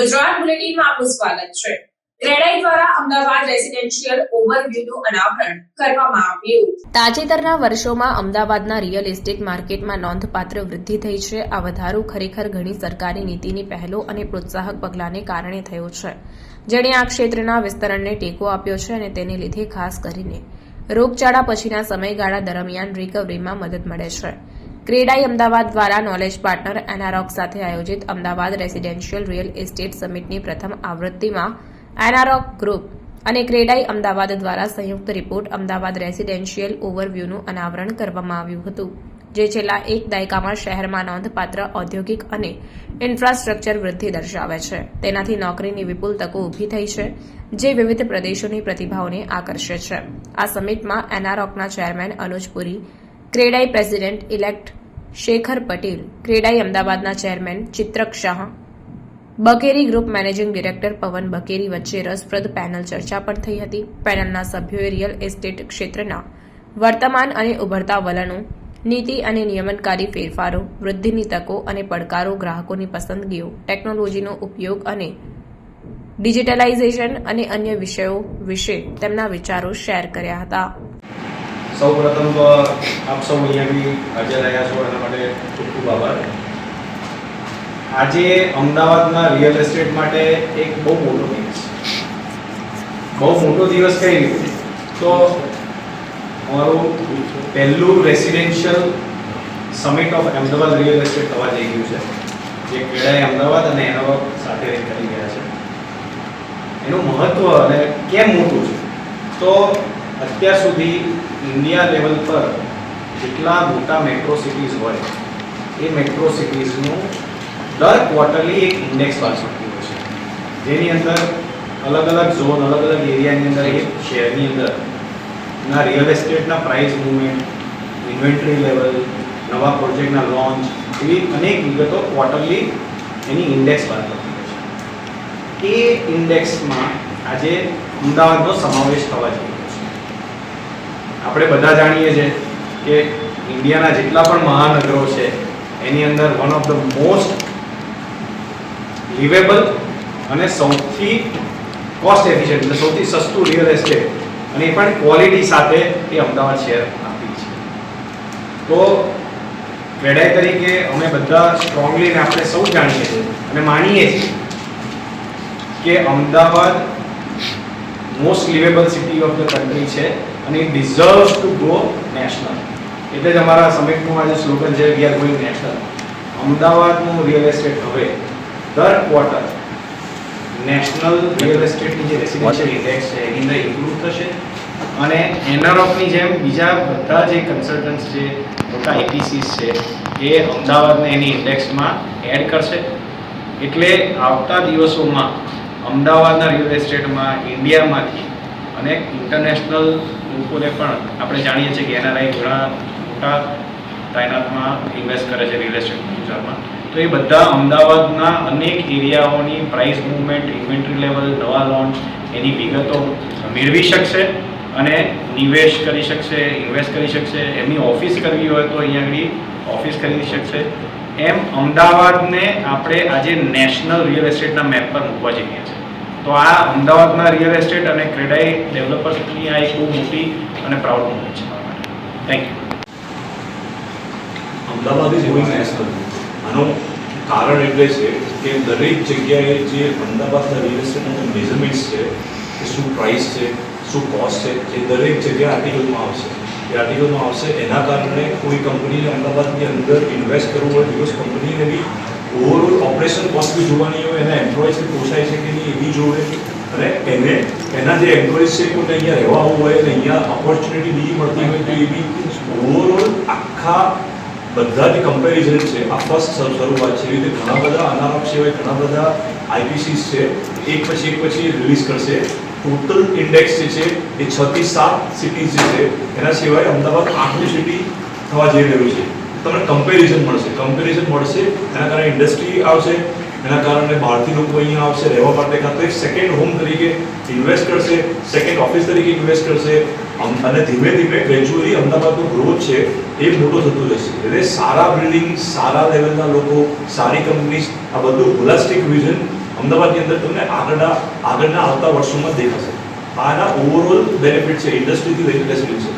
ગુજરાત બુલેટિનમાં આપનું સ્વાગત છે। ક્રેડાઈ દ્વારા અમદાવાદ રેસિડેન્શિયલ ઓવરવ્યુનું અનાવરણ કરવામાં આવ્યું। તાજેતરના વર્ષોમાં અમદાવાદના રિયલ એસ્ટેટ માર્કેટમાં નોંધપાત્ર વૃદ્ધિ થઈ છે। આ વધારો ખરેખર ઘણી સરકારી નીતિની પહેલો અને પ્રોત્સાહક પગલાંને કારણે થયો છે, જેણે આ ક્ષેત્રના વિસ્તરણને ટેકો આપ્યો છે અને તેને લીધે ખાસ કરીને રોગચાળા પછીના સમયગાળા દરમિયાન રિકવરીમાં મદદ મળે છે। ક્રેડાઈ અમદાવાદ દ્વારા નોલેજ પાર્ટનર એનારોક સાથે આયોજિત અમદાવાદ રેસિડેન્શિયલ રિયલ એસ્ટેટ સમિટની પ્રથમ આવૃત્તિમાં એનારોક ગ્રુપ અને ક્રેડાઈ અમદાવાદ દ્વારા સંયુક્ત રિપોર્ટ અમદાવાદ રેસિડેન્શિયલ ઓવરવ્યુનું અનાવરણ કરવામાં આવ્યું હતું, જે છેલ્લા એક દાયકામાં શહેરમાં નોંધપાત્ર ઔદ્યોગિક અને ઇન્ફ્રાસ્ટ્રક્ચર વૃદ્ધિ દર્શાવે છે। તેનાથી નોકરીની વિપુલ તકો ઊભી થઈ છે, જે વિવિધ પ્રદેશોની પ્રતિભાઓને આકર્ષે છે। આ સમિટમાં એનારોકના chairman Anuj Puri, CREDAI president elect Shekhar Patel, CREDAI અમદાવાદના chairman Chitrak Shah, Bakeri group managing director Pavan Bakeri વચ્ચે રસપ્રદ પેનલ ચર્ચા પણ થઈ હતી। પેનલના સભ્યોએ રિયલ એસ્ટેટ ક્ષેત્રના વર્તમાન અને ઉભરતા વલણો, નીતિ અને નિયમનકારી ફેરફારો, વૃદ્ધિની તકો અને પડકારો, ગ્રાહકોની પસંદગીઓ, ટેકનોલોજીનો ઉપયોગ અને ડિજિટલાઇઝેશન અને અન્ય વિષયો વિશે તેમના વિચારો શેર કર્યા હતા। સૌપ્રથમ તો આપ સૌ અહીંયા બી હાજર રહ્યા છો એના માટે ખૂબ ખૂબ આભાર। આજે અમદાવાદના રિયલ એસ્ટેટ માટે એક બહુ મોટો દિવસ છે। બહુ મોટો દિવસ કઈ રીતે તો અમારું પહેલું residential summit of Ahmedabad real estate થવા જઈ ગયું છે, જે ક્રેડાઈ અમદાવાદ અને એનારોક સાથે કરી ગયા છે। એનું મહત્વ અને કેમ મોટું છે તો અત્યાર સુધી ઇન્ડિયા લેવલ પર જેટલા મોટા મેટ્રો સિટીઝ હોય એ મેટ્રો સિટીઝનું દર ક્વાર્ટરલી એક ઇન્ડેક્સ બહાર પડતું હોય છે, જેની અંદર અલગ અલગ ઝોન, અલગ અલગ એરિયાની અંદર એક શહેરની અંદરના રિયલ એસ્ટેટના પ્રાઇસ મૂવમેન્ટ, ઇન્વેન્ટરી લેવલ, નવા પ્રોજેક્ટના લોન્ચ, એવી અનેક વિગતો ક્વાર્ટરલી એની ઇન્ડેક્સ બહાર પડતી હોય છે। એ ઇન્ડેક્સમાં આજે અમદાવાદનો સમાવેશ થવા જોઈએ। આપણે બધા જાણીએ છીએ કે ઇન્ડિયાના જેટલા પણ મહાનગરો છે એની અંદર one of the most liveable અને સૌથી કોસ્ટ એફિશિયન્ટ, એટલે સૌથી સસ્તું રિયલ એસ્ટેટ અને એ પણ ક્વોલિટી સાથે એ અમદાવાદ શહેર આપી છે। તો ક્રેડાઈ તરીકે અમે બધા સ્ટ્રોંગલી ને આપણે સૌ જાણીએ છીએ અને માનીએ છીએ કે Ahmedabad most liveable city of the country છે અને it deserves to go national. એટલે જ અમારા સમિટનું આજે સ્લોગન છે, વી આર ગોઈંગ નેશનલ। અમદાવાદનું રિયલ એસ્ટેટ હવે દર ક્વાર્ટર નેશનલ રિયલ એસ્ટેટની જે રેસિડેન્શિયલ ઇન્ડેક્સ છે એની અંદર ઇમ્પ્રૂવ થશે અને એનારોકની જેમ બીજા બધા જે કન્સલ્ટન્ટ્સ છે, મોટા આઈપીસીસ છે, એ અમદાવાદને એની ઇન્ડેક્સમાં એડ કરશે। એટલે આવતા દિવસોમાં અમદાવાદના રિયલ એસ્ટેટમાં ઇન્ડિયામાંથી અને ઇન્ટરનેશનલ લોકોને પણ આપણે જાણીએ છીએ કે એનઆરઆઈ ઘણા મોટા તાયનાતમાં ઇન્વેસ્ટ કરે છે રિયલ એસ્ટેટ બજારમાં, તો એ બધા અમદાવાદના અનેક એરિયાઓની પ્રાઇસ મૂવમેન્ટ, ઇન્વેન્ટરી લેવલ, નવા લોન્ચ, એની વિગતો મેળવી શકશે અને નિવેશ કરી શકશે, ઇન્વેસ્ટ કરી શકશે। એમની ઓફિસ કરવી હોય તો અહીંયા આગળ ઓફિસ કરી શકશે। એમ અમદાવાદને આપણે આજે નેશનલ રિયલ એસ્ટેટના મેપ પર મૂકવા જઈએ છીએ। તો આ અમદાવાદના રિયલ એસ્ટેટ અને ક્રેડાઈ ડેવલપર્સની આ એક બહુ મોટી અને પ્રાઉડ મોમેન્ટ છે મારા માટે। Thank you. Ahmedabad is going national. આનું કારણ એટલે છે કે દરેક જગ્યાએ જે અમદાવાદના રિયલ એસ્ટેટના મેઝરમેન્ટ્સ છે, કે શું પ્રાઇસ છે, શું કોસ્ટ છે, એ દરેક જગ્યાએ આર્ટિકલમાં આવશે। એ આર્ટિકલમાં આવશે એના કારણે કોઈ કંપનીને અમદાવાદની અંદર ઇન્વેસ્ટ કરવું હોય, બીકોઝ કંપનીને બી ઓવરઓલ ઓપરેશન કોસ્ટ બી જોવાની હોય, એના એમ્પ્લોઈઝને પોસાય છે કે નહીં એ બી જોવે, અને એને એના જે એમ્પ્લોઈઝ છે કોઈને અહીંયા રહેવા આવવું હોય અને અહીંયા ઓપોર્ચ્યુનિટી બીજી મળતી હોય તો એ બી ઓવરઓલ આખા બધા જે કમ્પેરિઝન છે આ ફર્સ્ટ શરૂઆત છે। એવી રીતે ઘણા બધા અનારોક સિવાય ઘણા બધા આઈપીસીસ છે, એક પછી રિલીઝ કરશે। ટોટલ ઇન્ડેક્સ જે છે એ 6 થી 7 સિટીઝ જે છે એના સિવાય અમદાવાદ 8મી સિટી થવા જઈ રહ્યું છે। તમને કમ્પેરિઝન મળશે, એના કારણે ઇન્ડસ્ટ્રી આવશે, એના કારણે બહારથી લોકો અહીંયા આવશે રહેવા માટે, કાં તો એક સેકન્ડ હોમ તરીકે ઇન્વેસ્ટ કરશે, સેકન્ડ ઓફિસ તરીકે ઇન્વેસ્ટ કરશે અને ધીમે ધીમે ગ્રેજ્યુઅલી અમદાવાદનો ગ્રોથ છે એ મોટો થતો જશે। એટલે સારા બિલ્ડિંગ, સારા લેવલના લોકો, સારી કંપનીઝ, આ બધું હોલિસ્ટિક વિઝન અમદાવાદની અંદર તમને આગળના આવતા વર્ષોમાં દેખાશે. આના ઓવરઓલ બેનિફિટ છે ઇન્ડસ્ટ્રીથી લઈને રેસિડેન્શિયલ.